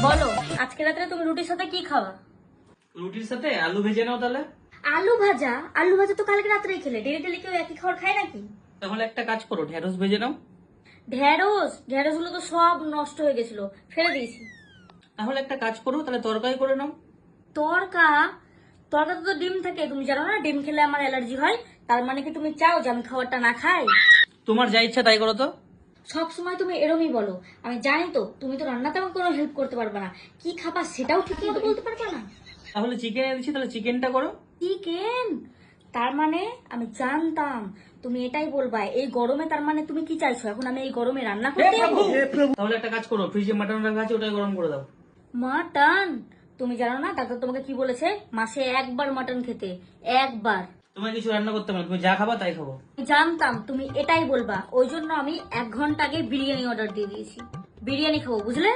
বলো আজকে রাত্রে তুমি রুটির সাথে কি খাবা? রুটির সাথে আলু ভেজে নাও তাহলে। আলু ভাজা? আলু ভাজা তো কালকে রাত্রেই খেলে, ডেলি ডেলি কেউ একই খাবার খায় নাকি? তাহলে একটা কাজ করো, ঢেঁড়স ভেজে নাও। ঢেঁড়স? ঢেঁড়স গুলো তো সব নষ্ট হয়ে গেছিল, ফেলে দিয়েছি। তাহলে একটা কাজ করো, তাহলে তরকারি করে নাও। তরকা? তরকাতে তো ডিম থাকে, তুমি জানো না ডিম খেলে আমার অ্যালার্জি হয়। তার মানে কি তুমি চাও যে আমি খাবারটা না খাই? তোমার যা ইচ্ছা তাই করো তো। সব সময় তুমি এরমই বলো। আমি জানি তো তুমি তো রান্নাতে আমার কোনো হেল্প করতে পারবে না, কি খাবা সেটাও ঠিক মতো বলতে পারবে না। তাহলে চিকেন এনেছি, তাহলে চিকেনটা করো। চিকেন? তার মানে আমি জানতাম তুমি এটাই বলবা এই গরমে। তার মানে তুমি কি চাইছো এখন আমি এই গরমে রান্না করতে যাবো? তাহলে একটা কাজ করো, ফ্রিজে মাটন রাখা আছে, ওটাই গরম করে দাও। মাটন? তুমি জানো না ডাক্তার তোমাকে কি বলেছে? মাসে একবার মাটন খেতে, একবার। তোমার কিছু রান্না করতে হবে না, তুমি যা খাবা তাই খাবো। আমি জানতাম তুমি এটাই বলবা, ওই জন্য আমি 1 ঘন্টা আগে বিরিয়ানি অর্ডার দিয়ে দিয়েছি। বিরিয়ানি খাবো, বুঝলে?